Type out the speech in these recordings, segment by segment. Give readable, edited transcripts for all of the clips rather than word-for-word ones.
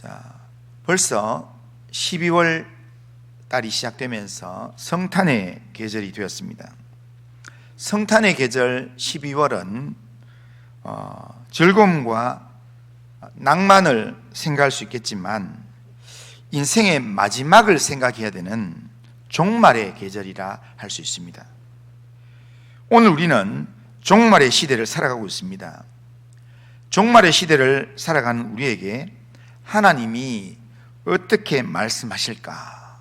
자, 벌써 12월 달이 시작되면서 성탄의 계절이 되었습니다. 성탄의 계절 12월은 즐거움과 낭만을 생각할 수 있겠지만 인생의 마지막을 생각해야 되는 종말의 계절이라 할 수 있습니다. 오늘 우리는 종말의 시대를 살아가고 있습니다. 종말의 시대를 살아가는 우리에게 하나님이 어떻게 말씀하실까?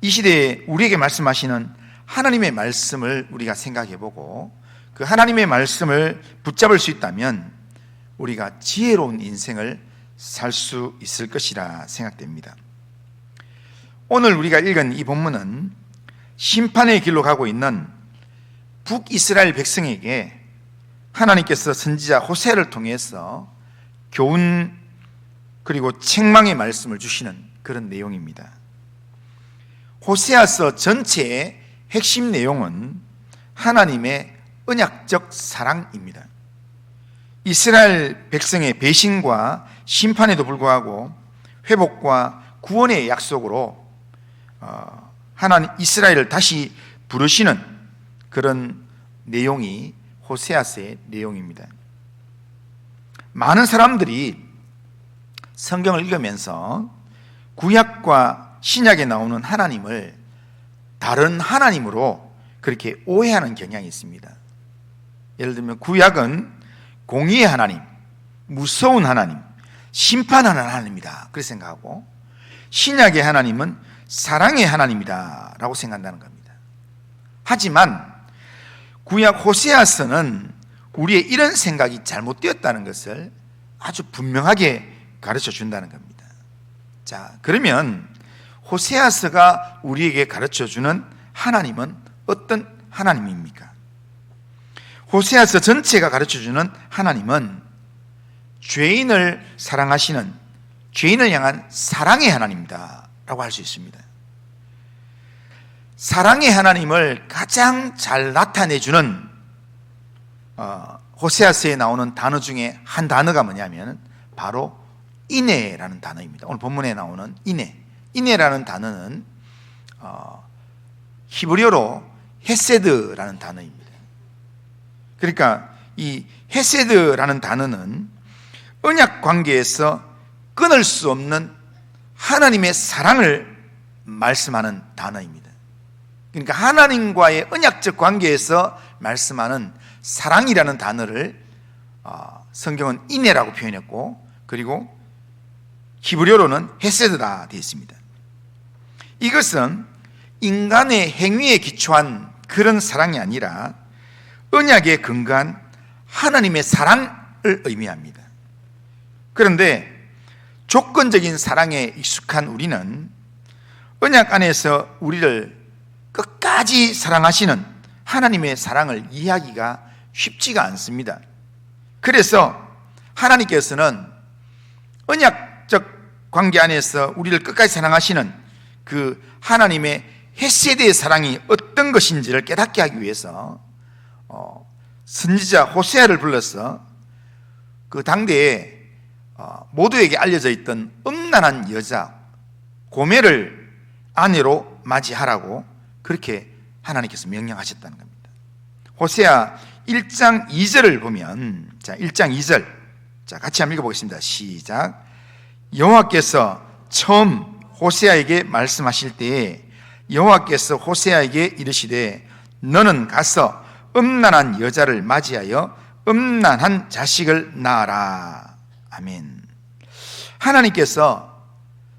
이 시대에 우리에게 말씀하시는 하나님의 말씀을 우리가 생각해보고 그 하나님의 말씀을 붙잡을 수 있다면 우리가 지혜로운 인생을 살 수 있을 것이라 생각됩니다. 오늘 우리가 읽은 이 본문은 심판의 길로 가고 있는 북이스라엘 백성에게 하나님께서 선지자 호세아를 통해서 교훈 그리고 책망의 말씀을 주시는 그런 내용입니다. 호세아서 전체의 핵심 내용은 하나님의 언약적 사랑입니다. 이스라엘 백성의 배신과 심판에도 불구하고 회복과 구원의 약속으로 하나님 이스라엘을 다시 부르시는 그런 내용이 호세아서의 내용입니다. 많은 사람들이 성경을 읽으면서 구약과 신약에 나오는 하나님을 다른 하나님으로 그렇게 오해하는 경향이 있습니다. 예를 들면 구약은 공의의 하나님, 무서운 하나님, 심판하는 하나님이다 그렇게 생각하고 신약의 하나님은 사랑의 하나님이다 라고 생각한다는 겁니다. 하지만 구약 호세아서는 우리의 이런 생각이 잘못되었다는 것을 아주 분명하게 가르쳐 준다는 겁니다. 자, 그러면 호세아서가 우리에게 가르쳐 주는 하나님은 어떤 하나님입니까? 호세아서 전체가 가르쳐 주는 하나님은 죄인을 사랑하시는 죄인을 향한 사랑의 하나님이다 라고 할 수 있습니다. 사랑의 하나님을 가장 잘 나타내주는 호세아서에 나오는 단어 중에 한 단어가 뭐냐면 바로 인애라는 단어입니다. 오늘 본문에 나오는 인애라는 단어는 히브리어로 헤세드라는 단어입니다. 그러니까 이 헤세드라는 단어는 언약 관계에서 끊을 수 없는 하나님의 사랑을 말씀하는 단어입니다. 그러니까 하나님과의 언약적 관계에서 말씀하는 사랑이라는 단어를 성경은 인애라고 표현했고 그리고 히브리어로는 헤세드다 되어 있습니다. 이것은 인간의 행위에 기초한 그런 사랑이 아니라 언약에 근거한 하나님의 사랑을 의미합니다. 그런데 조건적인 사랑에 익숙한 우리는 언약 안에서 우리를 끝까지 사랑하시는 하나님의 사랑을 이해하기가 쉽지가 않습니다. 그래서 하나님께서는 언약적 관계 안에서 우리를 끝까지 사랑하시는 그 하나님의 헤세드의 사랑이 어떤 것인지를 깨닫게 하기 위해서 선지자 호세아를 불러서 그 당대에 모두에게 알려져 있던 음란한 여자 고멜을 아내로 맞이하라고 그렇게 하나님께서 명령하셨다는 겁니다. 호세아 1장 2절을 보면 자 1장 2절 자 같이 한번 읽어보겠습니다. 시작. 여호와께서 처음 호세아에게 말씀하실 때에 여호와께서 호세아에게 이르시되 너는 가서 음란한 여자를 맞이하여 음란한 자식을 낳아라. 아멘. 하나님께서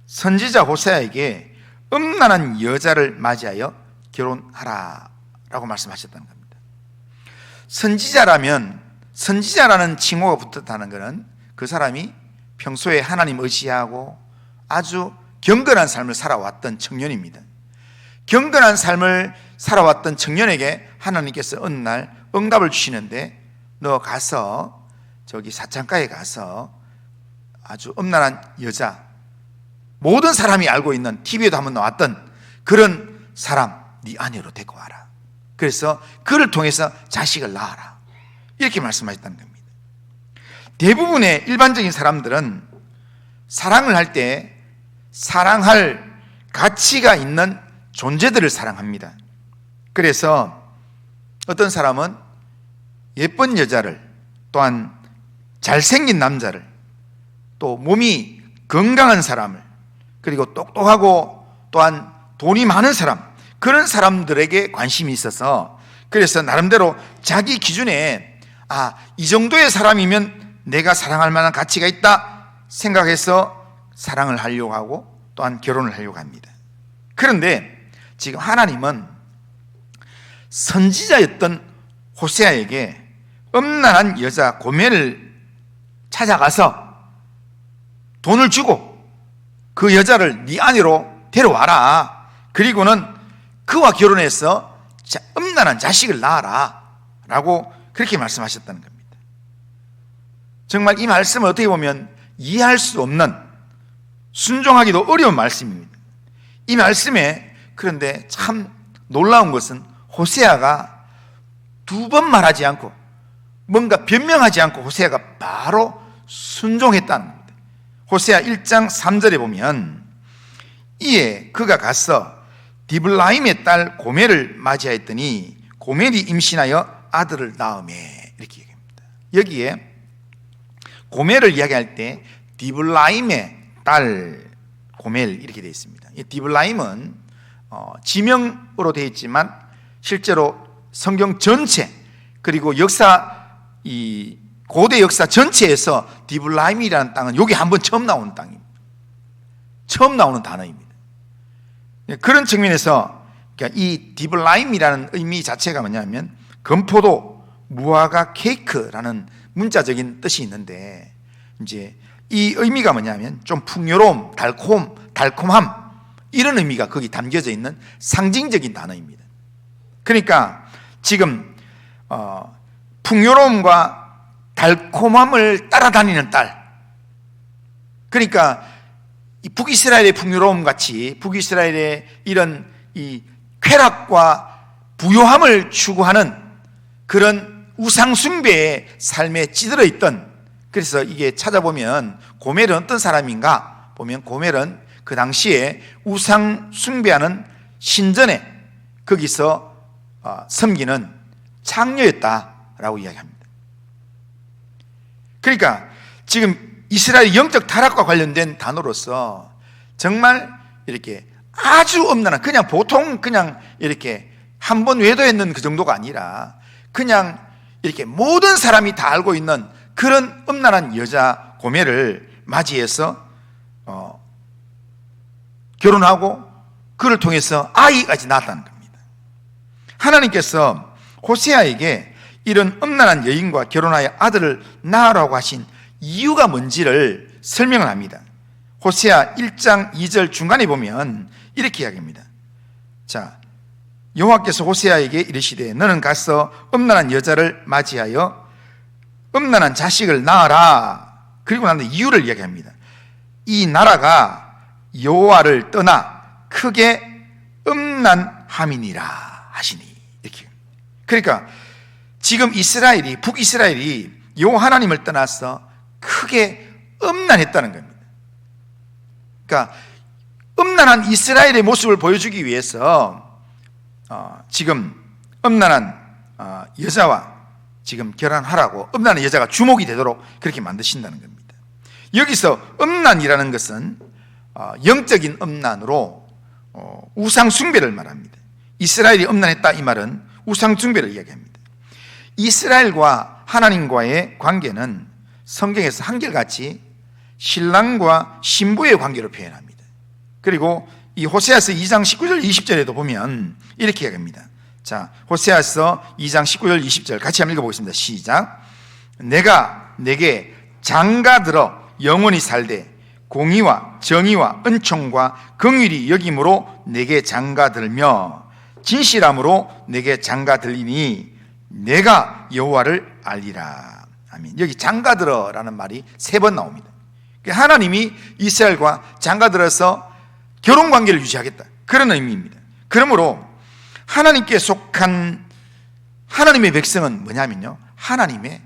선지자 호세아에게 음란한 여자를 맞이하여 결혼하라 라고 말씀하셨다는 겁니다. 선지자라는 칭호가 붙었다는 것은 그 사람이 평소에 하나님 의지하고 아주 경건한 삶을 살아왔던 청년입니다. 경건한 삶을 살아왔던 청년에게 하나님께서 어느 날 응답을 주시는데 너 가서 저기 사창가에 가서 아주 음란한 여자 모든 사람이 알고 있는 TV에도 한번 나왔던 그런 사람 네 아내로 데리고 와라. 그래서 그를 통해서 자식을 낳아라. 이렇게 말씀하셨다는 겁니다. 대부분의 일반적인 사람들은 사랑을 할 때 사랑할 가치가 있는 존재들을 사랑합니다. 그래서 어떤 사람은 예쁜 여자를, 또한 잘생긴 남자를, 또 몸이 건강한 사람을, 그리고 똑똑하고 또한 돈이 많은 사람, 그런 사람들에게 관심이 있어서, 그래서 나름대로 자기 기준에 이 정도의 사람이면 내가 사랑할 만한 가치가 있다 생각해서 사랑을 하려고 하고 또한 결혼을 하려고 합니다. 그런데 지금 하나님은 선지자였던 호세아에게 음란한 여자 고멜을 찾아가서 돈을 주고 그 여자를 네 아내로 데려와라, 그리고는 그와 결혼해서 음란한 자식을 낳아라 라고 그렇게 말씀하셨다는 겁니다. 정말 이 말씀을 어떻게 보면 이해할 수 없는, 순종하기도 어려운 말씀입니다. 이 말씀에, 그런데 참 놀라운 것은 호세아가 두 번 말하지 않고 뭔가 변명하지 않고 호세아가 바로 순종했다는 겁니다. 호세아 1장 3절에 보면 이에 그가 가서 디블라임의 딸 고멜을 맞이하였더니 고멜이 임신하여 아들을 낳으매, 이렇게 얘기합니다. 여기에 고멜을 이야기할 때 디블라임의 딸 고멜 이렇게 되어 있습니다. 이 디블라임은 지명으로 되어 있지만 실제로 성경 전체, 그리고 이 고대 역사 전체에서 디블라임이라는 땅은 여기 한번 처음 나오는 땅입니다. 처음 나오는 단어입니다. 그런 측면에서 이 디블라임이라는 의미 자체가 뭐냐면 건포도, 무화과, 케이크라는 문자적인 뜻이 있는데, 이제 이 의미가 뭐냐면 좀 풍요로움, 달콤함, 이런 의미가 거기 담겨져 있는 상징적인 단어입니다. 그러니까 지금 풍요로움과 달콤함을 따라다니는 딸, 그러니까 이 북이스라엘의 풍요로움 같이 북이스라엘의 이런 이 쾌락과 부요함을 추구하는 그런 우상숭배의 삶에 찌들어 있던, 그래서 이게 찾아보면 고멜은 어떤 사람인가 보면 고멜은 그 당시에 우상숭배하는 신전에 거기서 섬기는 창녀였다라고 이야기합니다. 그러니까 지금 이스라엘 영적 타락과 관련된 단어로서 정말 이렇게 아주 엄난한, 그냥 보통 그냥 이렇게 한 번 외도했는 그 정도가 아니라 그냥 이렇게 모든 사람이 다 알고 있는 그런 음란한 여자 고멜을 맞이해서 결혼하고 그를 통해서 아이까지 낳았다는 겁니다. 하나님께서 호세아에게 이런 음란한 여인과 결혼하여 아들을 낳으라고 하신 이유가 뭔지를 설명을 합니다. 호세아 1장 2절 중간에 보면 이렇게 이야기합니다. 자, 여호와께서 호세아에게 이르시되 너는 가서 음란한 여자를 맞이하여 음란한 자식을 낳아라. 그리고 난 이유를 이야기합니다. 이 나라가 여호와를 떠나 크게 음란함이니라 하시니, 이렇게. 그러니까 지금 이스라엘이, 북이스라엘이 여호와 하나님을 떠나서 크게 음란했다는 겁니다. 그러니까 음란한 이스라엘의 모습을 보여주기 위해서 지금 음란한 여자와 지금 결혼하라고, 음란한 여자가 주목이 되도록 그렇게 만드신다는 겁니다. 여기서 음란이라는 것은 영적인 음란으로 우상 숭배를 말합니다. 이스라엘이 음란했다, 이 말은 우상 숭배를 이야기합니다. 이스라엘과 하나님과의 관계는 성경에서 한결같이 신랑과 신부의 관계로 표현합니다. 그리고 이 호세아서 2장 19절 20절에도 보면 이렇게 이야기합니다. 자, 호세아서 2장 19절 20절 같이 한번 읽어보겠습니다. 시작. 내가 내게 장가들어 영원히 살되 공의와 정의와 은총과 긍휼이 여김으로 내게 장가들며 진실함으로 내게 장가들리니 내가 여호와를 알리라. 아멘. 여기 장가들어라는 말이 3번 나옵니다. 하나님이 이스라엘과 장가들어서 결혼관계를 유지하겠다, 그런 의미입니다. 그러므로 하나님께 속한 하나님의 백성은 뭐냐면요, 하나님의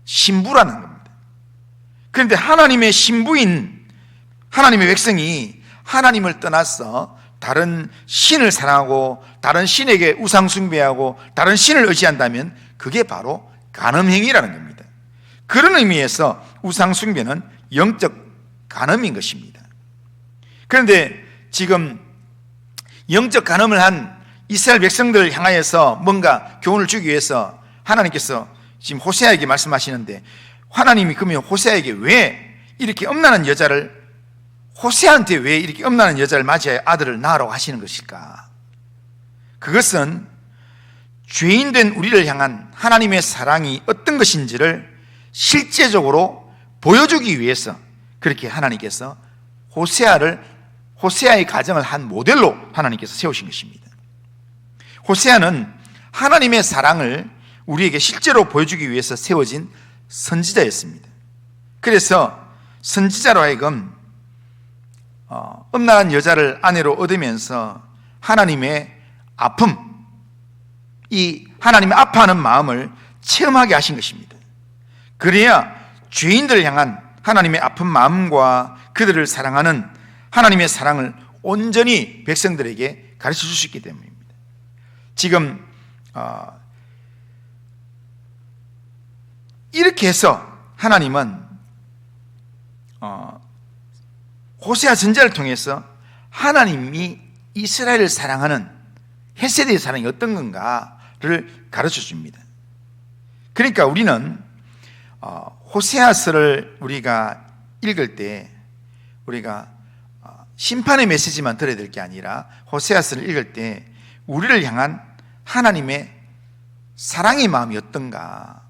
신부라는 겁니다. 그런데 하나님의 신부인 하나님의 백성이 하나님을 떠나서 다른 신을 사랑하고 다른 신에게 우상 숭배하고 다른 신을 의지한다면 그게 바로 간음행위라는 겁니다. 그런 의미에서 우상 숭배는 영적 간음인 것입니다. 그런데 지금 영적 간음을 한 이스라엘 백성들을 향하여서 뭔가 교훈을 주기 위해서 하나님께서 지금 호세아에게 말씀하시는데, 하나님이 그러면 호세아에게 왜 이렇게 음란한 여자를, 호세아한테 왜 이렇게 음란한 여자를 맞이하여 아들을 낳으라고 하시는 것일까? 그것은 죄인된 우리를 향한 하나님의 사랑이 어떤 것인지를 실제적으로 보여주기 위해서 그렇게 하나님께서 호세아의 가정을 한 모델로 하나님께서 세우신 것입니다. 호세아는 하나님의 사랑을 우리에게 실제로 보여주기 위해서 세워진 선지자였습니다. 그래서 선지자로 하여금 음란한 여자를 아내로 얻으면서 하나님의 아픔, 이 하나님의 아파하는 마음을 체험하게 하신 것입니다. 그래야 죄인들을 향한 하나님의 아픈 마음과 그들을 사랑하는 하나님의 사랑을 온전히 백성들에게 가르쳐 줄 수 있기 때문입니다. 지금 이렇게 해서 하나님은 호세아 선지자를 통해서 하나님이 이스라엘을 사랑하는 헤세드의 사랑이 어떤 건가를 가르쳐 줍니다. 그러니까 우리는 호세아서를 우리가 읽을 때 우리가 심판의 메시지만 들어야 될 게 아니라 호세아서를 읽을 때 우리를 향한 하나님의 사랑의 마음이 어떤가,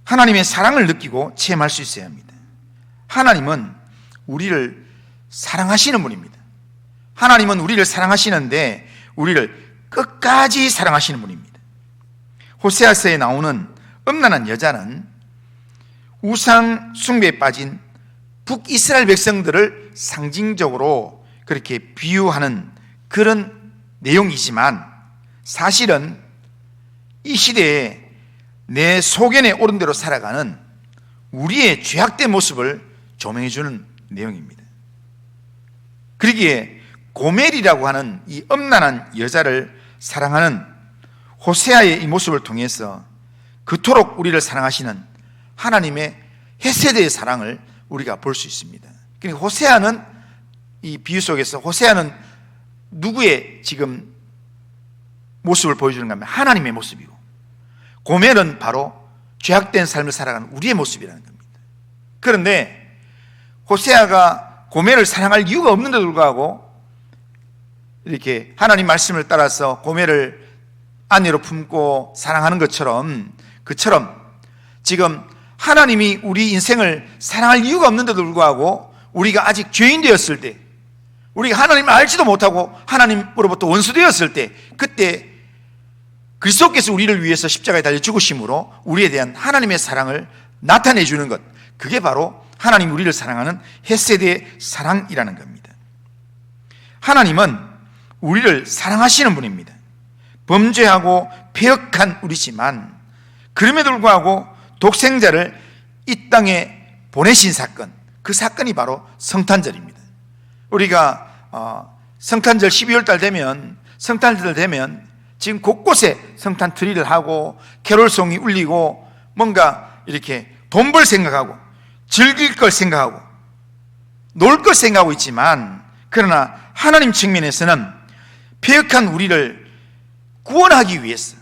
하나님의 사랑을 느끼고 체험할 수 있어야 합니다. 하나님은 우리를 사랑하시는 분입니다. 하나님은 우리를 사랑하시는데 우리를 끝까지 사랑하시는 분입니다. 호세아서에 나오는 음란한 여자는 우상 숭배에 빠진 북이스라엘 백성들을 상징적으로 그렇게 비유하는 그런 내용이지만, 사실은 이 시대에 내 소견에 오른 대로 살아가는 우리의 죄악된 모습을 조명해 주는 내용입니다. 그러기에 고멜이라고 하는 이 음란한 여자를 사랑하는 호세아의 이 모습을 통해서 그토록 우리를 사랑하시는 하나님의 헤세드의 사랑을 우리가 볼 수 있습니다. 그러니까 호세아는, 이 비유 속에서 호세아는 누구의 지금 모습을 보여주는가 하면 하나님의 모습이고, 고멜은 바로 죄악된 삶을 살아가는 우리의 모습이라는 겁니다. 그런데 호세아가 고멜을 사랑할 이유가 없는데도 불구하고 이렇게 하나님 말씀을 따라서 고멜을 아내로 품고 사랑하는 것처럼, 지금 하나님이 우리 인생을 사랑할 이유가 없는데도 불구하고 우리가 아직 죄인 되었을 때, 우리가 하나님을 알지도 못하고 하나님으로부터 원수되었을 때, 그때 그리스도께서 우리를 위해서 십자가에 달려 죽으심으로 우리에 대한 하나님의 사랑을 나타내 주는 것, 그게 바로 하나님 우리를 사랑하는 헤세드의 사랑이라는 겁니다. 하나님은 우리를 사랑하시는 분입니다. 범죄하고 패역한 우리지만 그럼에도 불구하고 독생자를 이 땅에 보내신 사건, 그 사건이 바로 성탄절입니다. 우리가 성탄절 12월 달 되면, 성탄절 되면 지금 곳곳에 성탄 트리를 하고 캐롤송이 울리고 뭔가 이렇게 돈 벌 생각하고 즐길 걸 생각하고 놀 걸 생각하고 있지만, 그러나 하나님 측면에서는 패역한 우리를 구원하기 위해서,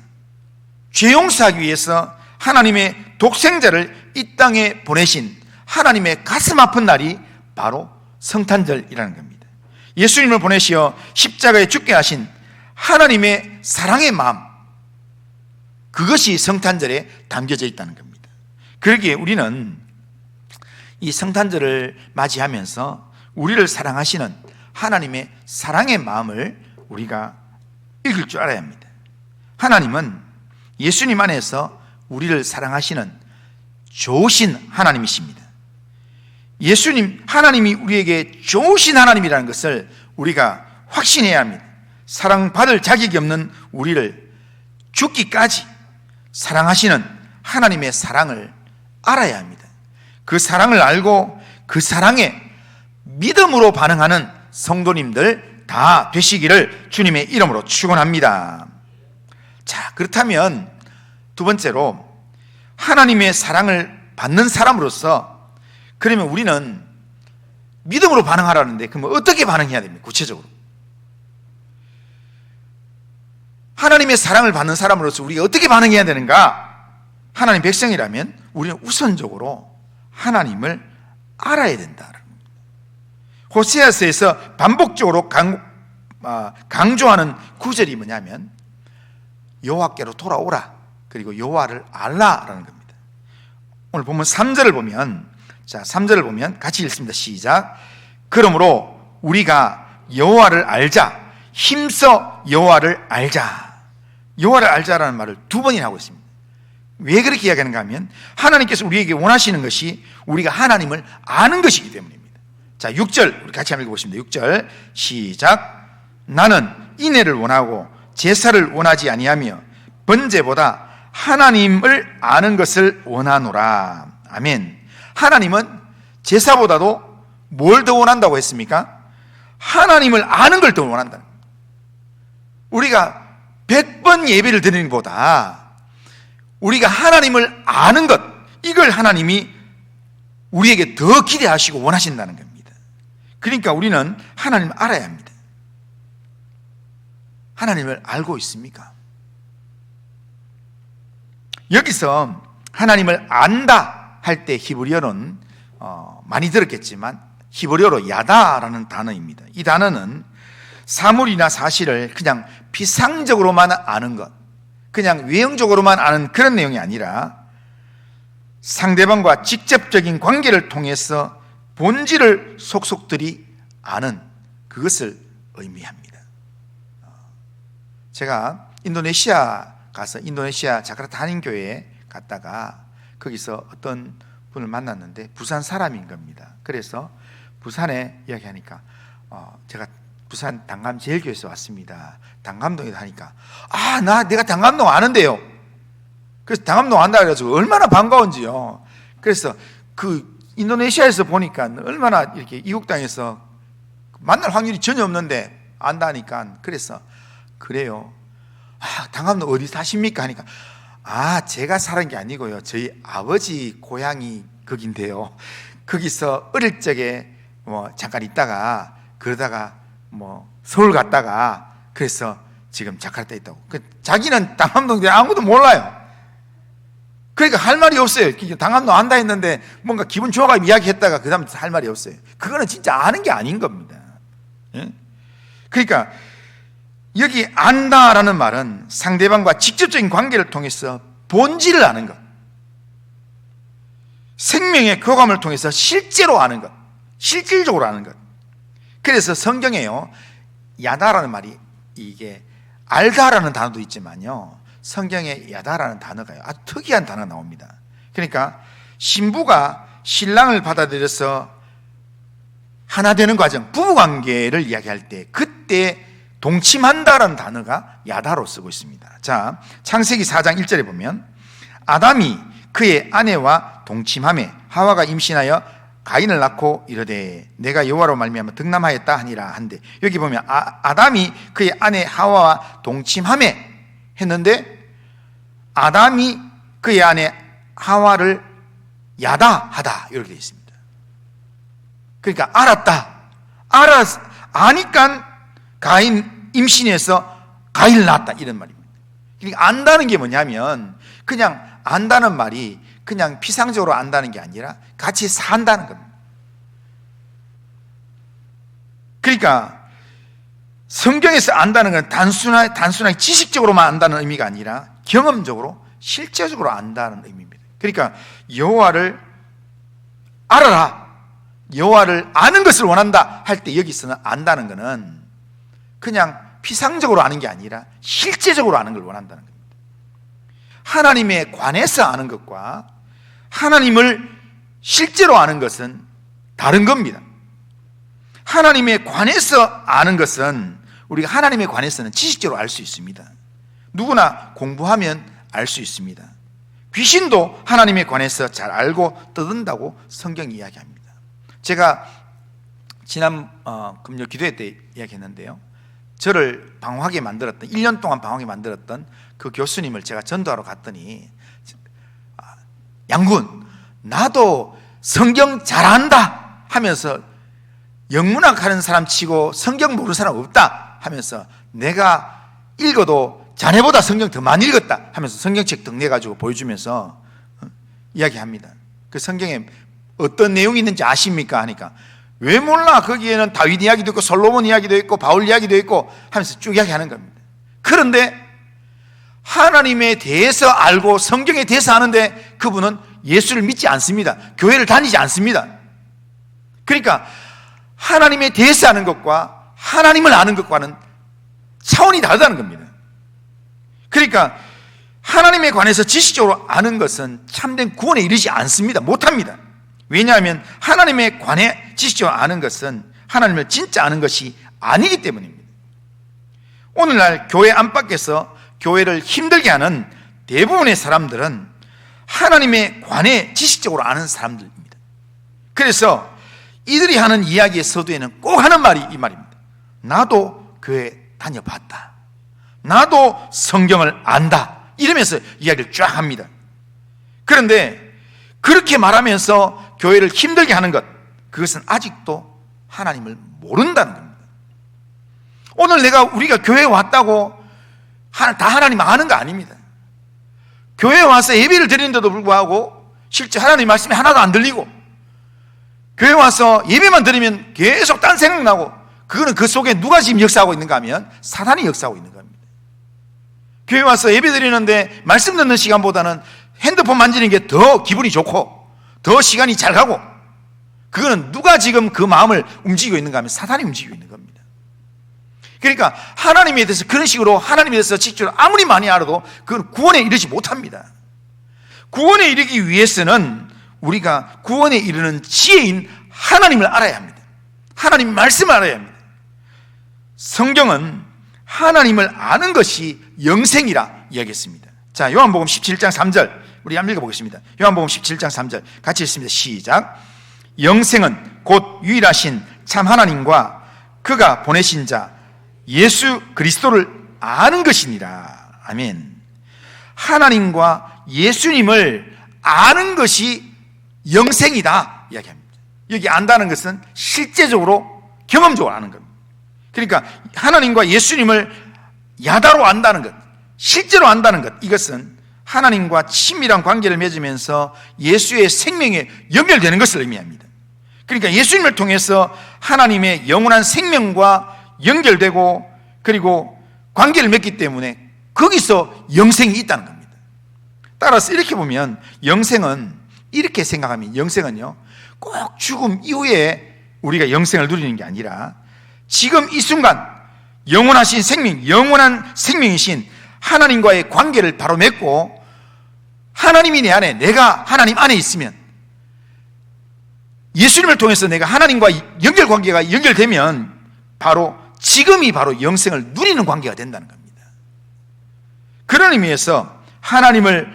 죄 용서하기 위해서 하나님의 독생자를 이 땅에 보내신 하나님의 가슴 아픈 날이 바로 성탄절이라는 겁니다. 예수님을 보내시어 십자가에 죽게 하신 하나님의 사랑의 마음, 그것이 성탄절에 담겨져 있다는 겁니다. 그러기에 우리는 이 성탄절을 맞이하면서 우리를 사랑하시는 하나님의 사랑의 마음을 우리가 읽을 줄 알아야 합니다. 하나님은 예수님 안에서 우리를 사랑하시는 좋으신 하나님이십니다. 예수님, 하나님이 우리에게 좋으신 하나님이라는 것을 우리가 확신해야 합니다. 사랑받을 자격이 없는 우리를 죽기까지 사랑하시는 하나님의 사랑을 알아야 합니다. 그 사랑을 알고 그 사랑에 믿음으로 반응하는 성도님들 다 되시기를 주님의 이름으로 축원합니다. 자, 그렇다면 두 번째로 하나님의 사랑을 받는 사람으로서 그러면 우리는 믿음으로 반응하라는데 그러면 어떻게 반응해야 됩니까? 구체적으로 하나님의 사랑을 받는 사람으로서 우리가 어떻게 반응해야 되는가? 하나님 백성이라면 우리는 우선적으로 하나님을 알아야 된다. 호세아서에서 반복적으로 강조하는 구절이 뭐냐면 여호와께로 돌아오라, 그리고 여호와를 알라라는 겁니다. 오늘 보면 3절을 보면, 자 3절을 보면 같이 읽습니다. 시작. 그러므로 우리가 여호와를 알자, 힘써 여호와를 알자. 여호와를 알자라는 말을 두 번이나 하고 있습니다. 왜 그렇게 이야기하는가 하면 하나님께서 우리에게 원하시는 것이 우리가 하나님을 아는 것이기 때문입니다. 자 6절 우리 같이 한번 읽어보십니다. 6절 시작. 나는 인애를 원하고 제사를 원하지 아니하며 번제보다 하나님을 아는 것을 원하노라. 아멘. 하나님은 제사보다도 뭘 더 원한다고 했습니까? 하나님을 아는 걸 더 원한다. 우리가 100번 예배를 드리는 것보다 우리가 하나님을 아는 것, 이걸 하나님이 우리에게 더 기대하시고 원하신다는 겁니다. 그러니까 우리는 하나님을 알아야 합니다. 하나님을 알고 있습니까? 여기서 하나님을 안다 할 때 히브리어는 많이 들었겠지만 히브리어로 야다라는 단어입니다. 이 단어는 사물이나 사실을 그냥 피상적으로만 아는 것, 그냥 외형적으로만 아는 그런 내용이 아니라 상대방과 직접적인 관계를 통해서 본질을 속속들이 아는 그것을 의미합니다. 제가 인도네시아 가서 인도네시아 자카르타 한인교회에 갔다가 거기서 어떤 분을 만났는데 부산 사람인 겁니다. 그래서 부산에 이야기하니까 제가 부산 당감제일교회에서 왔습니다. 당감동에 하니까 내가 당감동 아는데요. 그래서 당감동 안다 그래가지고 얼마나 반가운지요. 그래서 그 인도네시아에서 보니까 얼마나 이렇게 이국 땅에서 만날 확률이 전혀 없는데 안다니까. 그래서 그래요. 당감동 어디 사십니까? 하니까 제가 사는 게 아니고요. 저희 아버지 고향이 거긴데요. 거기서 어릴 적에 잠깐 있다가 그러다가 서울 갔다가 그래서 지금 자카르타에 있다고. 자기는 당감동에 아무도 몰라요. 그러니까 할 말이 없어요. 당감동 안다 했는데 뭔가 기분 좋아가지고 이야기했다가 그 다음 할 말이 없어요. 그거는 진짜 아는 게 아닌 겁니다. 예? 그러니까 여기 안다라는 말은 상대방과 직접적인 관계를 통해서 본질을 아는 것, 생명의 교감을 통해서 실제로 아는 것, 실질적으로 아는 것. 그래서 성경에요, 야다라는 말이, 이게 알다라는 단어도 있지만요, 성경에 야다라는 단어가 아주 특이한 단어가 나옵니다. 그러니까 신부가 신랑을 받아들여서 하나 되는 과정, 부부관계를 이야기할 때 그때 동침한다라는 단어가 야다로 쓰고 있습니다. 자, 창세기 4장 1절에 보면 아담이 그의 아내와 동침하매 하와가 임신하여 가인을 낳고 이르되 내가 여호와로 말미암아 득남하였다 하니라 한데, 여기 보면 아담이 그의 아내 하와와 동침하매 했는데 아담이 그의 아내 하와를 야다하다 이렇게 되어 있습니다. 그러니까 아니까 가인 임신해서 가인을 낳았다 이런 말입니다. 그러니까 안다는 게 뭐냐면 그냥 안다는 말이 그냥 피상적으로 안다는 게 아니라 같이 산다는 겁니다. 그러니까 성경에서 안다는 건 단순하게 지식적으로만 안다는 의미가 아니라 경험적으로 실제적으로 안다는 의미입니다. 그러니까 여호와를 알아라, 여호와를 아는 것을 원한다 할 때 여기서는 안다는 것은 그냥 피상적으로 아는 게 아니라 실제적으로 아는 걸 원한다는 겁니다. 하나님에 관해서 아는 것과 하나님을 실제로 아는 것은 다른 겁니다. 하나님에 관해서 아는 것은 우리가 하나님에 관해서는 지식적으로 알 수 있습니다. 누구나 공부하면 알 수 있습니다. 귀신도 하나님에 관해서 잘 알고 떠든다고 성경이 이야기합니다. 제가 지난 금요 기도회 때 이야기했는데요, 저를 방황하게 만들었던, 1년 동안 방황하게 만들었던 그 교수님을 제가 전도하러 갔더니, 양군, 나도 성경 잘한다 하면서 영문학 하는 사람 치고 성경 모르는 사람 없다 하면서, 내가 읽어도 자네보다 성경 더 많이 읽었다 하면서 성경책 등 내가지고 보여주면서 이야기합니다. 그 성경에 어떤 내용이 있는지 아십니까? 하니까, 왜 몰라, 거기에는 다윗 이야기도 있고 솔로몬 이야기도 있고 바울 이야기도 있고 하면서 쭉 이야기하는 겁니다. 그런데 하나님에 대해서 알고 성경에 대해서 아는데 그분은 예수를 믿지 않습니다. 교회를 다니지 않습니다. 그러니까 하나님에 대해서 아는 것과 하나님을 아는 것과는 차원이 다르다는 겁니다. 그러니까 하나님에 관해서 지식적으로 아는 것은 참된 구원에 이르지 않습니다. 못합니다. 왜냐하면 하나님에 관해 지식적으로 아는 것은 하나님을 진짜 아는 것이 아니기 때문입니다. 오늘날 교회 안팎에서 교회를 힘들게 하는 대부분의 사람들은 하나님에 관해 지식적으로 아는 사람들입니다. 그래서 이들이 하는 이야기의 서두에는 꼭 하는 말이 이 말입니다. 나도 교회 다녀봤다, 나도 성경을 안다, 이러면서 이야기를 쫙 합니다. 그런데 그렇게 말하면서 교회를 힘들게 하는 것, 그것은 아직도 하나님을 모른다는 겁니다. 오늘 우리가 교회에 왔다고 다 하나님 아는 거 아닙니다. 교회에 와서 예배를 드리는데도 불구하고 실제 하나님 말씀이 하나도 안 들리고, 교회 와서 예배만 드리면 계속 딴 생각나고, 그거는 그 속에 누가 지금 역사하고 있는가 하면 사단이 역사하고 있는 겁니다. 교회 와서 예배 드리는데 말씀 듣는 시간보다는 핸드폰 만지는 게 더 기분이 좋고 더 시간이 잘 가고, 그거는 누가 지금 그 마음을 움직이고 있는가 하면 사단이 움직이고 있는 겁니다. 그러니까 하나님에 대해서 그런 식으로 하나님에 대해서 직접 아무리 많이 알아도 그건 구원에 이르지 못합니다. 구원에 이르기 위해서는 우리가 구원에 이르는 지혜인 하나님을 알아야 합니다. 하나님 말씀을 알아야 합니다. 성경은 하나님을 아는 것이 영생이라 이야기했습니다. 자, 요한복음 17장 3절 우리 한번 읽어보겠습니다. 요한복음 17장 3절 같이 읽습니다. 시작. 영생은 곧 유일하신 참 하나님과 그가 보내신 자 예수 그리스도를 아는 것이니라. 아멘. 하나님과 예수님을 아는 것이 영생이다 이야기합니다. 여기 안다는 것은 실제적으로 경험적으로 아는 겁니다. 그러니까 하나님과 예수님을 야다로 안다는 것, 실제로 안다는 것, 이것은 하나님과 친밀한 관계를 맺으면서 예수의 생명에 연결되는 것을 의미합니다. 그러니까 예수님을 통해서 하나님의 영원한 생명과 연결되고 그리고 관계를 맺기 때문에 거기서 영생이 있다는 겁니다. 따라서 이렇게 보면 영생은, 이렇게 생각하면 영생은요, 꼭 죽음 이후에 우리가 영생을 누리는 게 아니라 지금 이 순간 영원하신 생명, 영원한 생명이신 하나님과의 관계를 바로 맺고, 하나님이 내 안에, 내가 하나님 안에 있으면, 예수님을 통해서 내가 하나님과 연결관계가 연결되면 바로 지금이 바로 영생을 누리는 관계가 된다는 겁니다. 그런 의미에서 하나님을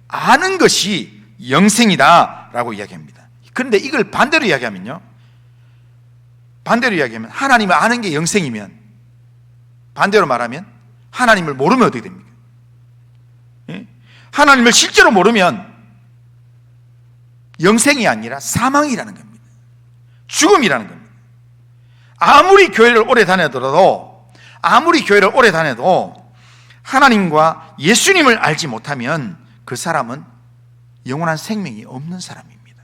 아는 것이 영생이다라고 이야기합니다. 그런데 이걸 반대로 이야기하면 하나님을 아는 게 영생이면, 반대로 말하면 하나님을 모르면 어떻게 됩니까? 예? 하나님을 실제로 모르면 영생이 아니라 사망이라는 겁니다. 죽음이라는 겁니다. 아무리 교회를 오래 다녀도 하나님과 예수님을 알지 못하면 그 사람은 영원한 생명이 없는 사람입니다.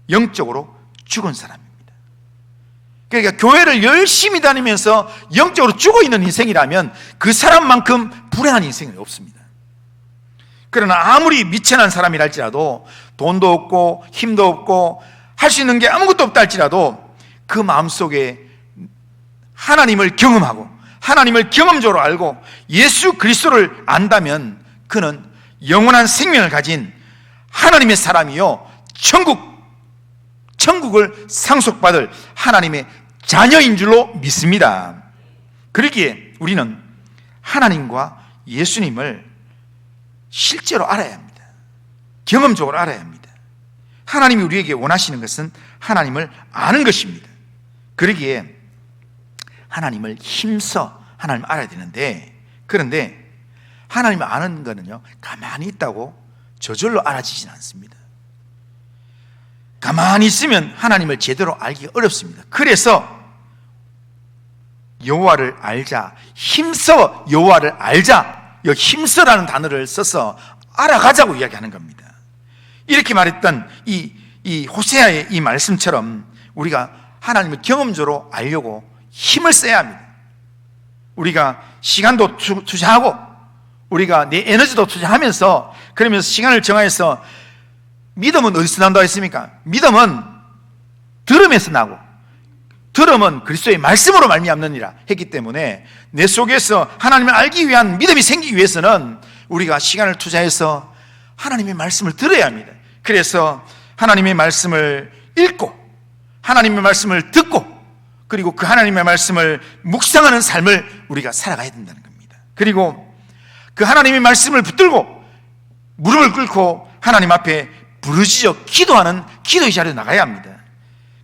영적으로 죽은 사람입니다. 그러니까 교회를 열심히 다니면서 영적으로 죽어 있는 인생이라면 그 사람만큼 불행한 인생은 없습니다. 그러나 아무리 미천한 사람이라 할지라도, 돈도 없고 힘도 없고 할 수 있는 게 아무것도 없다 할지라도 그 마음속에 하나님을 경험하고 하나님을 경험적으로 알고 예수 그리스도를 안다면 그는 영원한 생명을 가진 하나님의 사람이요, 천국을 상속받을 하나님의 자녀인 줄로 믿습니다. 그러기에 우리는 하나님과 예수님을 실제로 알아야 합니다. 경험적으로 알아야 합니다. 하나님이 우리에게 원하시는 것은 하나님을 아는 것입니다. 그러기에 하나님을 힘써 하나님을 알아야 되는데, 그런데 하나님을 아는 거는요, 가만히 있다고 저절로 알아지진 않습니다. 가만히 있으면 하나님을 제대로 알기 어렵습니다. 그래서 여호와를 알자, 힘써 여호와를 알자, 이 힘써라는 단어를 써서 알아가자고 이야기하는 겁니다. 이렇게 말했던 이 호세아의 이 말씀처럼 우리가 하나님을 경험적으로 알려고 힘을 써야 합니다. 우리가 시간도 투자하고 우리가 내 에너지도 투자하면서, 그러면서 시간을 정하여서, 믿음은 어디서 난다고 했습니까? 믿음은 들음에서 나고 들음은 그리스도의 말씀으로 말미암느니라 했기 때문에 내 속에서 하나님을 알기 위한 믿음이 생기기 위해서는 우리가 시간을 투자해서 하나님의 말씀을 들어야 합니다. 그래서 하나님의 말씀을 읽고 하나님의 말씀을 듣고 그리고 그 하나님의 말씀을 묵상하는 삶을 우리가 살아가야 된다는 겁니다. 그리고 그 하나님의 말씀을 붙들고 무릎을 꿇고 하나님 앞에 부르짖어 기도하는 기도의 자리에 나가야 합니다.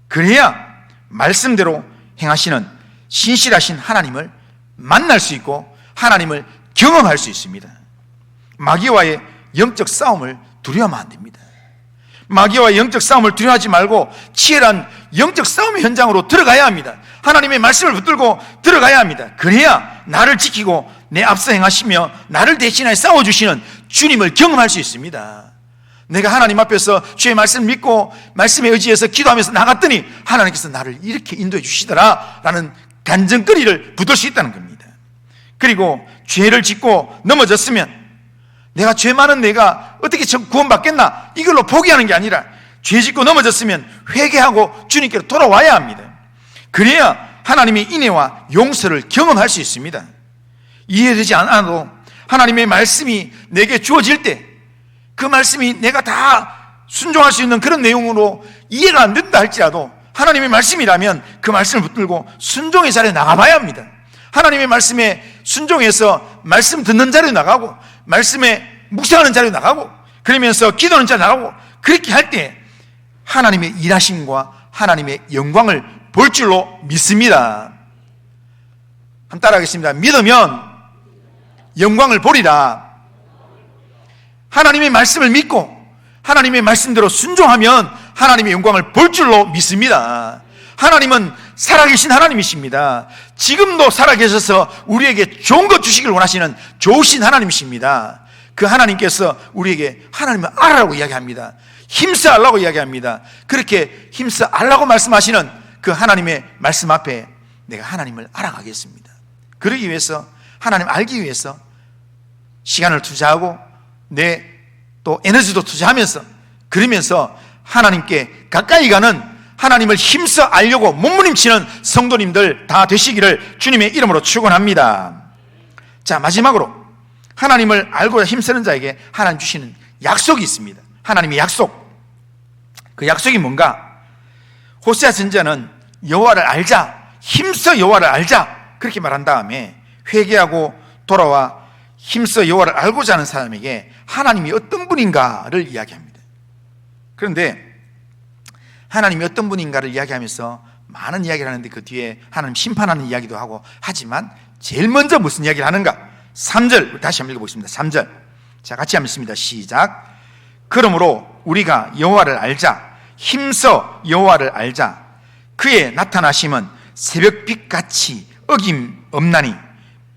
그래야 말씀대로 행하시는 신실하신 하나님을 만날 수 있고 하나님을 경험할 수 있습니다. 마귀와의 영적 싸움을 두려워하면 안 됩니다. 마귀와의 영적 싸움을 두려워하지 말고 치열한 영적 싸움의 현장으로 들어가야 합니다. 하나님의 말씀을 붙들고 들어가야 합니다. 그래야 나를 지키고 내 앞서 행하시며 나를 대신하여 싸워주시는 주님을 경험할 수 있습니다. 내가 하나님 앞에서 주의 말씀을 믿고 말씀에 의지해서 기도하면서 나갔더니 하나님께서 나를 이렇게 인도해 주시더라 라는 간증거리를 붙을 수 있다는 겁니다. 그리고 죄를 짓고 넘어졌으면 내가 죄 많은 내가 어떻게 구원받겠나 이걸로 포기하는 게 아니라 죄 짓고 넘어졌으면 회개하고 주님께로 돌아와야 합니다. 그래야 하나님의 인애와 용서를 경험할 수 있습니다. 이해되지 않아도 하나님의 말씀이 내게 주어질 때 그 말씀이 내가 다 순종할 수 있는 그런 내용으로 이해가 안 된다 할지라도 하나님의 말씀이라면 그 말씀을 붙들고 순종의 자리에 나가봐야 합니다. 하나님의 말씀에 순종해서 말씀 듣는 자리에 나가고 말씀에 묵상하는 자리에 나가고 그러면서 기도하는 자리에 나가고 그렇게 할 때 하나님의 일하심과 하나님의 영광을 볼 줄로 믿습니다. 한번 따라하겠습니다. 믿으면 영광을 보리라. 하나님의 말씀을 믿고 하나님의 말씀대로 순종하면 하나님의 영광을 볼 줄로 믿습니다. 하나님은 살아계신 하나님이십니다. 지금도 살아계셔서 우리에게 좋은 것 주시길 원하시는 좋으신 하나님이십니다. 그 하나님께서 우리에게 하나님을 알아라고 이야기합니다. 힘써 알라고 이야기합니다. 그렇게 힘써 알라고 말씀하시는 그 하나님의 말씀 앞에 내가 하나님을 알아가겠습니다. 그러기 위해서 하나님 알기 위해서 시간을 투자하고 내 또 에너지도 투자하면서 그러면서 하나님께 가까이 가는 하나님을 힘써 알려고 몸부림치는 성도님들 다 되시기를 주님의 이름으로 축원합니다. 자, 마지막으로 하나님을 알고자 힘쓰는 자에게 하나님 주시는 약속이 있습니다. 하나님의 약속. 그 약속이 뭔가? 호세아 선지자는 여호와를 알자, 힘써 여호와를 알자 그렇게 말한 다음에 회개하고 돌아와 힘써 여호와를 알고자 하는 사람에게 하나님이 어떤 분인가를 이야기합니다. 그런데 하나님이 어떤 분인가를 이야기하면서 많은 이야기를 하는데 그 뒤에 하나님 심판하는 이야기도 하고 하지만 제일 먼저 무슨 이야기를 하는가? 3절 다시 한번 읽어보겠습니다. 3절 자, 같이 한번 읽습니다. 시작. 그러므로 우리가 여호와를 알자, 힘써 여호와를 알자. 그의 나타나심은 새벽빛같이 어김없나니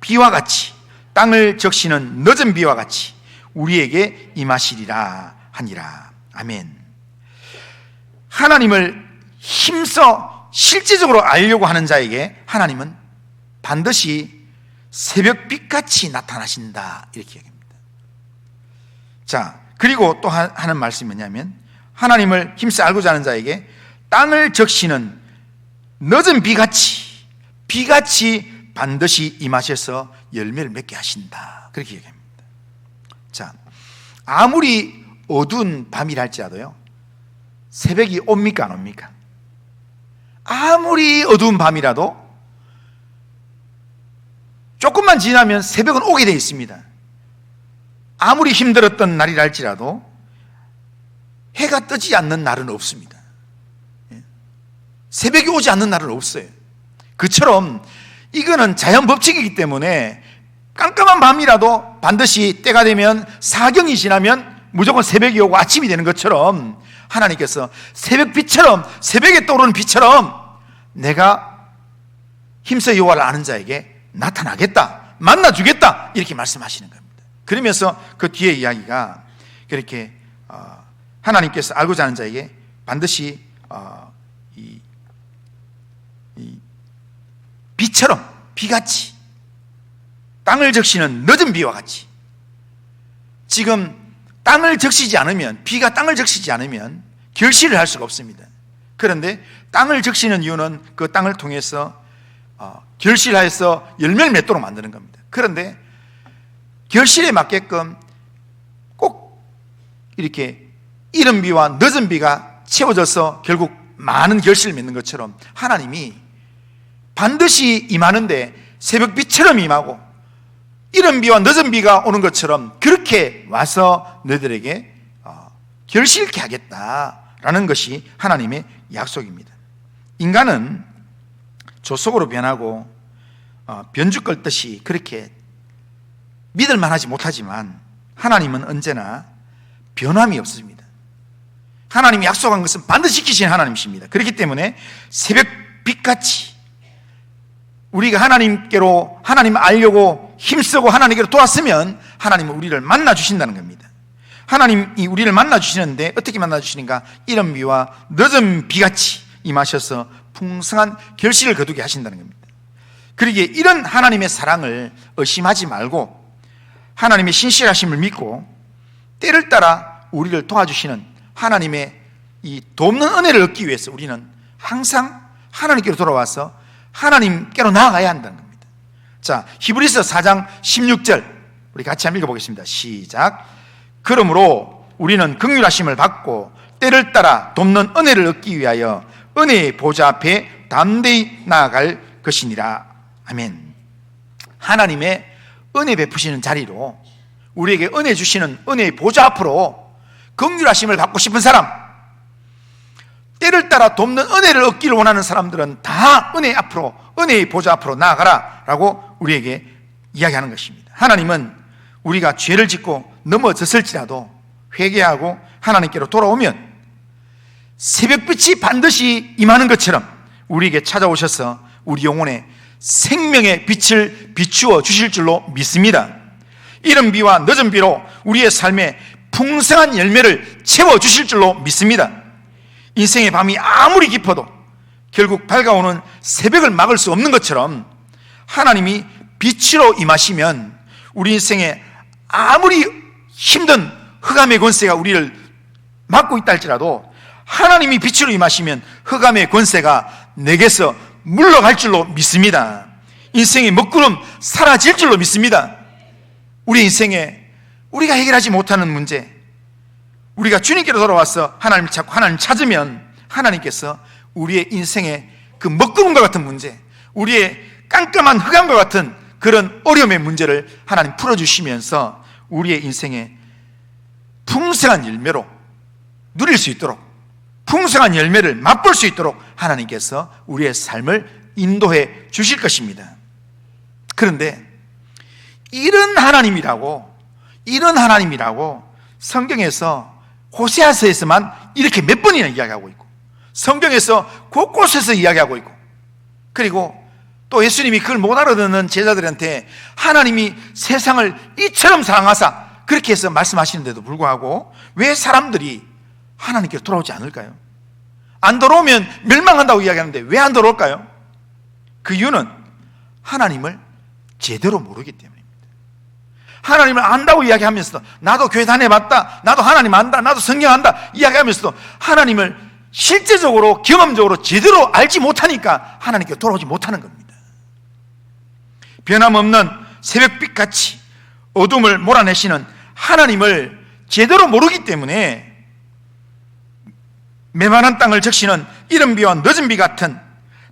비와 같이 땅을 적시는 늦은 비와 같이 우리에게 임하시리라 하니라. 아멘. 하나님을 힘써 실제적으로 알려고 하는 자에게 하나님은 반드시 새벽빛같이 나타나신다 이렇게 얘기합니다. 자, 그리고 또 하는 말씀이 뭐냐면 하나님을 힘써 알고자 하는 자에게 땅을 적시는 늦은 비같이 반드시 임하셔서 열매를 맺게 하신다 그렇게 얘기합니다. 자, 아무리 어두운 밤이라 할지라도요 새벽이 옵니까 안 옵니까? 아무리 어두운 밤이라도 조금만 지나면 새벽은 오게 되어 있습니다. 아무리 힘들었던 날이라 할지라도 해가 뜨지 않는 날은 없습니다. 새벽이 오지 않는 날은 없어요. 그처럼 이거는 자연 법칙이기 때문에 깜깜한 밤이라도 반드시 때가 되면 사경이 지나면 무조건 새벽이 오고 아침이 되는 것처럼 하나님께서 새벽빛처럼, 새벽에 떠오르는 빛처럼 내가 힘써 여호와를 아는 자에게 나타나겠다, 만나주겠다, 이렇게 말씀하시는 겁니다. 그러면서 그 뒤에 이야기가 그렇게 하나님께서 알고자 하는 자에게 반드시 이 비처럼, 비같이, 땅을 적시는 늦은 비와 같이, 지금 땅을 적시지 않으면, 비가 땅을 적시지 않으면 결실을 할 수가 없습니다. 그런데 땅을 적시는 이유는 그 땅을 통해서 결실하여서 열매를 맺도록 만드는 겁니다. 그런데 결실에 맞게끔 꼭 이렇게 이른 비와 늦은 비가 채워져서 결국 많은 결실을 맺는 것처럼 하나님이 반드시 임하는데 새벽비처럼 임하고 이른 비와 늦은 비가 오는 것처럼 그렇게 와서 너희들에게 결실케 하겠다라는 것이 하나님의 약속입니다. 인간은 조속으로 변하고 변죽 걸듯이 그렇게 믿을만 하지 못하지만 하나님은 언제나 변함이 없습니다. 하나님이 약속한 것은 반드시 지키시는 하나님이십니다. 그렇기 때문에 새벽빛같이 우리가 하나님께로, 하나님 알려고 힘쓰고 하나님께로 돌았으면 하나님은 우리를 만나주신다는 겁니다. 하나님이 우리를 만나주시는데 어떻게 만나주시는가? 이른 비와 늦은 비같이 임하셔서 풍성한 결실을 거두게 하신다는 겁니다. 그러기에 이런 하나님의 사랑을 의심하지 말고 하나님의 신실하심을 믿고 때를 따라 우리를 도와주시는 하나님의 이 돕는 은혜를 얻기 위해서 우리는 항상 하나님께로 돌아와서 하나님께로 나아가야 한다는 겁니다. 자, 히브리서 4장 16절 우리 같이 한번 읽어보겠습니다. 시작. 그러므로 우리는 긍휼하심을 받고 때를 따라 돕는 은혜를 얻기 위하여 은혜의 보좌 앞에 담대히 나아갈 것이니라. 아멘. 하나님의 은혜 베푸시는 자리로, 우리에게 은혜 주시는 은혜의 보좌 앞으로 긍휼하심을 받고 싶은 사람, 때를 따라 돕는 은혜를 얻기를 원하는 사람들은 다 은혜 앞으로, 은혜의 보좌 앞으로 나아가라 라고 우리에게 이야기하는 것입니다. 하나님은 우리가 죄를 짓고 넘어졌을지라도 회개하고 하나님께로 돌아오면 새벽빛이 반드시 임하는 것처럼 우리에게 찾아오셔서 우리 영혼에 생명의 빛을 비추어 주실 줄로 믿습니다. 이른 비와 늦은 비로 우리의 삶에 풍성한 열매를 채워 주실 줄로 믿습니다. 인생의 밤이 아무리 깊어도 결국 밝아오는 새벽을 막을 수 없는 것처럼 하나님이 빛으로 임하시면 우리 인생에 아무리 힘든 흑암의 권세가 우리를 막고 있다 할지라도 하나님이 빛으로 임하시면 흑암의 권세가 내게서 물러갈 줄로 믿습니다. 인생의 먹구름 사라질 줄로 믿습니다. 우리 인생에 우리가 해결하지 못하는 문제, 우리가 주님께로 돌아와서 하나님을 찾고 하나님을 찾으면 하나님께서 우리의 인생의 그 먹구름과 같은 문제, 우리의 깜깜한 흑암과 같은 그런 어려움의 문제를 하나님 풀어주시면서 우리의 인생에 풍성한 열매로 누릴 수 있도록, 풍성한 열매를 맛볼 수 있도록 하나님께서 우리의 삶을 인도해 주실 것입니다. 그런데 이런 하나님이라고 성경에서 호세아서에서만 이렇게 몇 번이나 이야기하고 있고, 성경에서 곳곳에서 이야기하고 있고, 그리고 또 예수님이 그걸 못 알아듣는 제자들한테 하나님이 세상을 이처럼 사랑하사 그렇게 해서 말씀하시는데도 불구하고 왜 사람들이 하나님께 돌아오지 않을까요? 안 돌아오면 멸망한다고 이야기하는데 왜 안 돌아올까요? 그 이유는 하나님을 제대로 모르기 때문입니다. 하나님을 안다고 이야기하면서도 나도 교회 다녀봤다, 나도 하나님 안다, 나도 성경 안다 이야기하면서도 하나님을 실제적으로 경험적으로 제대로 알지 못하니까 하나님께 돌아오지 못하는 겁니다. 변함없는 새벽빛같이 어둠을 몰아내시는 하나님을 제대로 모르기 때문에 메마른 땅을 적시는 이른 비와 늦은 비 같은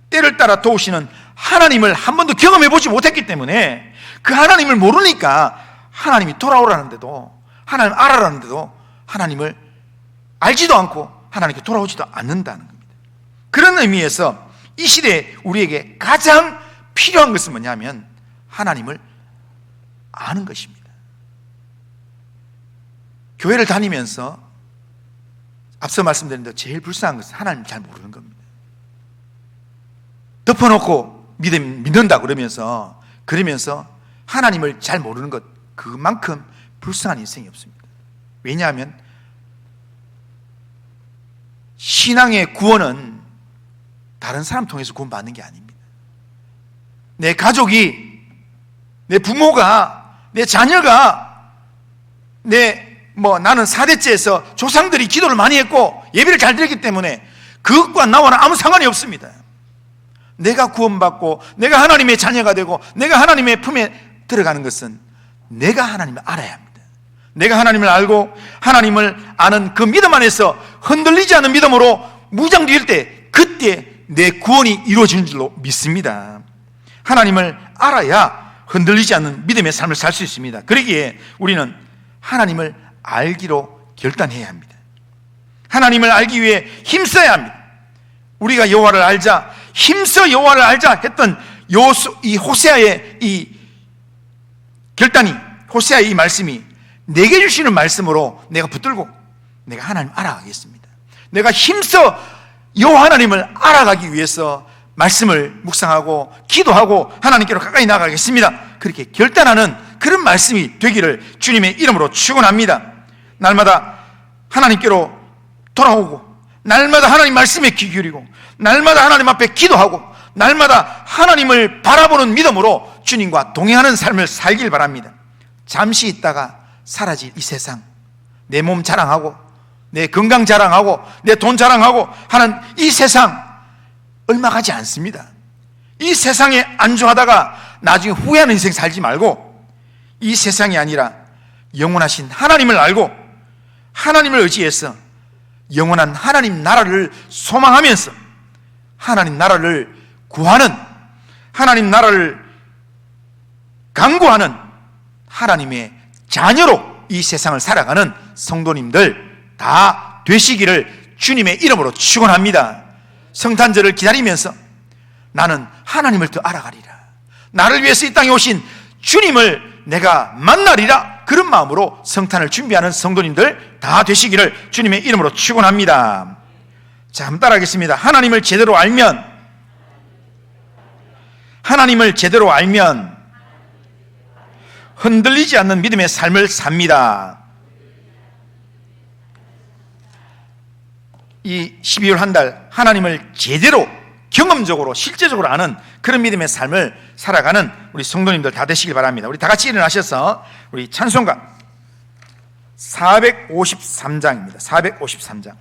때를 따라 도우시는 하나님을 한 번도 경험해보지 못했기 때문에 그 하나님을 모르니까 하나님이 돌아오라는데도, 하나님 알아라는데도 하나님을 알지도 않고 하나님께 돌아오지도 않는다는 겁니다. 그런 의미에서 이 시대에 우리에게 가장 필요한 것은 뭐냐면 하나님을 아는 것입니다. 교회를 다니면서 앞서 말씀드린 대로 제일 불쌍한 것은 하나님을 잘 모르는 겁니다. 덮어놓고 믿는다 그러면서 하나님을 잘 모르는 것, 그만큼 불쌍한 인생이 없습니다. 왜냐하면 신앙의 구원은 다른 사람 통해서 구원받는 게 아닙니다. 내 가족이, 내 부모가, 내 자녀가, 나는 4대째에서 조상들이 기도를 많이 했고 예배를 잘 드렸기 때문에 그것과 나와는 아무 상관이 없습니다. 내가 구원받고 내가 하나님의 자녀가 되고 내가 하나님의 품에 들어가는 것은 내가 하나님을 알아야 합니다. 내가 하나님을 알고 하나님을 아는 그 믿음 안에서 흔들리지 않는 믿음으로 무장될 때, 그때 내 구원이 이루어지는 줄로 믿습니다. 하나님을 알아야 흔들리지 않는 믿음의 삶을 살 수 있습니다. 그러기에 우리는 하나님을 알기로 결단해야 합니다. 하나님을 알기 위해 힘써야 합니다. 우리가 여호와를 알자, 힘써 여호와를 알자 했던 이 호세아의 이 결단이, 호세아의 이 말씀이 내게 주시는 말씀으로 내가 붙들고 내가 하나님 알아가겠습니다. 내가 힘써 여호와 하나님을 알아가기 위해서 말씀을 묵상하고 기도하고 하나님께로 가까이 나가겠습니다. 그렇게 결단하는 그런 말씀이 되기를 주님의 이름으로 축원합니다. 날마다 하나님께로 돌아오고, 날마다 하나님 말씀에 귀 기울이고, 날마다 하나님 앞에 기도하고, 날마다 하나님을 바라보는 믿음으로 주님과 동행하는 삶을 살길 바랍니다. 잠시 있다가 사라질 이 세상, 내 몸 자랑하고 내 건강 자랑하고 내 돈 자랑하고 하는 이 세상 얼마 가지 않습니다. 이 세상에 안주하다가 나중에 후회하는 인생 살지 말고, 이 세상이 아니라 영원하신 하나님을 알고 하나님을 의지해서 영원한 하나님 나라를 소망하면서 하나님 나라를 구하는, 하나님 나라를 강구하는 하나님의 자녀로 이 세상을 살아가는 성도님들 다 되시기를 주님의 이름으로 축원합니다. 성탄절을 기다리면서 나는 하나님을 더 알아가리라, 나를 위해서 이 땅에 오신 주님을 내가 만나리라, 그런 마음으로 성탄을 준비하는 성도님들 다 되시기를 주님의 이름으로 축원합니다. 자, 한번 따라하겠습니다. 하나님을 제대로 알면 흔들리지 않는 믿음의 삶을 삽니다. 이 12월 한 달 하나님을 제대로 경험적으로 실제적으로 아는 그런 믿음의 삶을 살아가는 우리 성도님들 다 되시길 바랍니다. 우리 다 같이 일어나셔서 우리 찬송가 453장입니다. 453장.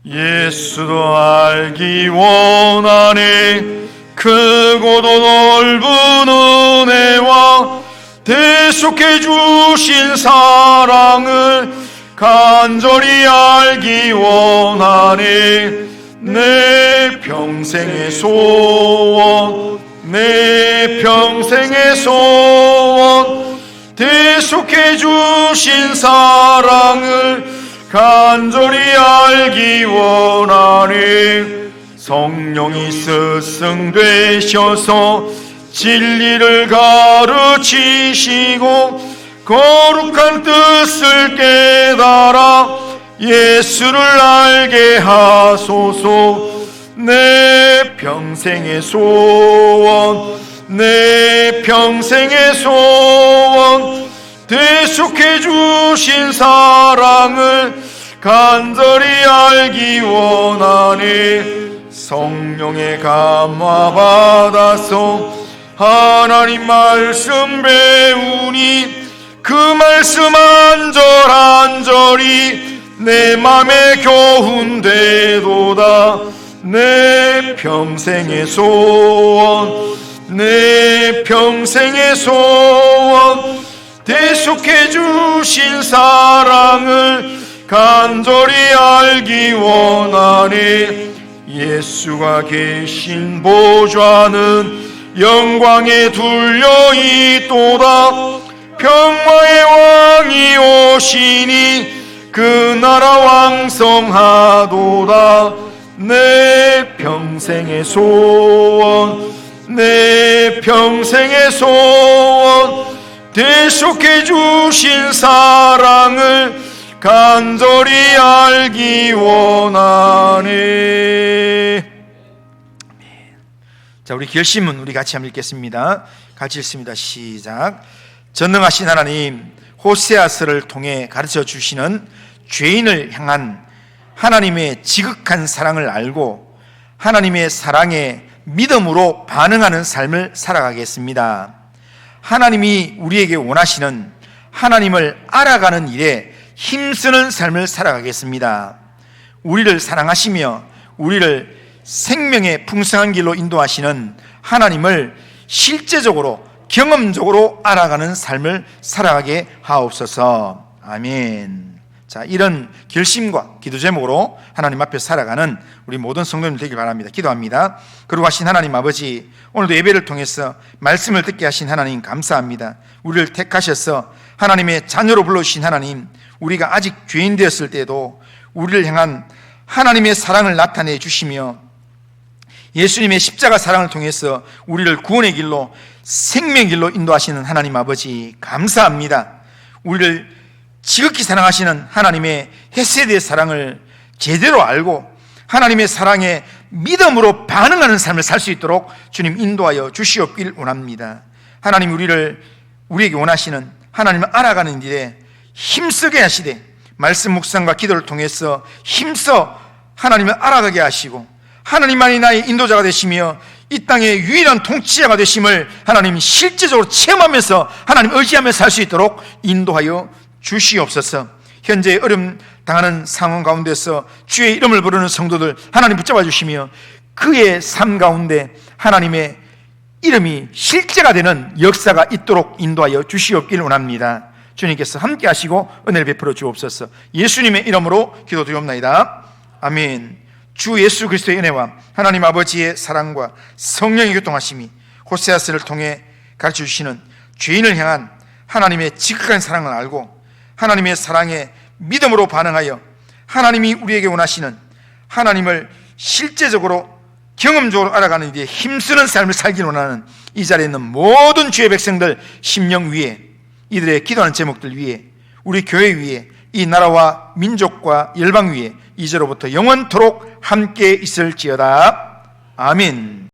예수도 알기 원하네, 크고도 넓은 은혜와 대속해 주신 사랑을 간절히 알기 원하네. 내 평생의 소원, 내 평생의 소원, 대속해 주신 사랑을 간절히 알기 원하니, 성령이 스승되셔서 진리를 가르치시고 거룩한 뜻을 깨달아 예수를 알게 하소서. 내 평생의 소원, 내 평생의 소원, 대속해 주신 사랑을 간절히 알기 원하니, 성령의 감화 받아서 하나님 말씀 배우니 그 말씀 안절안절이 내 맘에 교훈되도다. 내 평생의 소원, 내 평생의 소원, 대속해 주신 사랑을 간절히 알기 원하니, 예수가 계신 보좌는 영광에 둘려 있도다. 평화의 왕이 오시니 그 나라 왕성하도다. 내 평생의 소원, 내 평생의 소원, 대속해 주신 사랑을 간절히 알기 원하네. 자, 우리 결심은 우리 같이 한번 읽겠습니다. 같이 읽습니다. 시작. 전능하신 하나님, 호세아서를 통해 가르쳐 주시는 죄인을 향한 하나님의 지극한 사랑을 알고 하나님의 사랑에 믿음으로 반응하는 삶을 살아가겠습니다. 하나님이 우리에게 원하시는 하나님을 알아가는 일에 힘쓰는 삶을 살아가겠습니다. 우리를 사랑하시며 우리를 생명의 풍성한 길로 인도하시는 하나님을 실제적으로 경험적으로 알아가는 삶을 살아가게 하옵소서. 아멘. 자, 이런 결심과 기도 제목으로 하나님 앞에 살아가는 우리 모든 성도님 되길 바랍니다. 기도합니다. 거룩하신 하나님 아버지, 오늘도 예배를 통해서 말씀을 듣게 하신 하나님 감사합니다. 우리를 택하셔서 하나님의 자녀로 불러주신 하나님, 우리가 아직 죄인 되었을 때도 우리를 향한 하나님의 사랑을 나타내 주시며 예수님의 십자가 사랑을 통해서 우리를 구원의 길로 생명의 길로 인도하시는 하나님 아버지 감사합니다. 우리를 지극히 사랑하시는 하나님의 헤세드의 사랑을 제대로 알고 하나님의 사랑에 믿음으로 반응하는 삶을 살 수 있도록 주님 인도하여 주시옵길 원합니다. 하나님, 우리에게 원하시는 하나님을 알아가는 일에 힘쓰게 하시되 말씀 묵상과 기도를 통해서 힘써 하나님을 알아가게 하시고 하나님만이 나의 인도자가 되시며 이 땅의 유일한 통치자가 되심을 하나님 실제적으로 체험하면서 하나님 의지하며 살 수 있도록 인도하여 주시옵소서. 현재 어려움 당하는 상황 가운데서 주의 이름을 부르는 성도들 하나님 붙잡아 주시며 그의 삶 가운데 하나님의 이름이 실제가 되는 역사가 있도록 인도하여 주시옵길 원합니다. 주님께서 함께 하시고 은혜를 베풀어 주옵소서. 예수님의 이름으로 기도드리옵나이다. 아멘. 주 예수 그리스도의 은혜와 하나님 아버지의 사랑과 성령의 교통하심이 호세아서를 통해 가르쳐 주시는 죄인을 향한 하나님의 지극한 사랑을 알고 하나님의 사랑에 믿음으로 반응하여 하나님이 우리에게 원하시는 하나님을 실제적으로 경험적으로 알아가는 일에 힘쓰는 삶을 살길 원하는 이 자리에 있는 모든 주의 백성들 심령 위에, 이들의 기도하는 제목들 위에, 우리 교회 위에, 이 나라와 민족과 열방 위에 이제로부터 영원토록 함께 있을지어다. 아멘.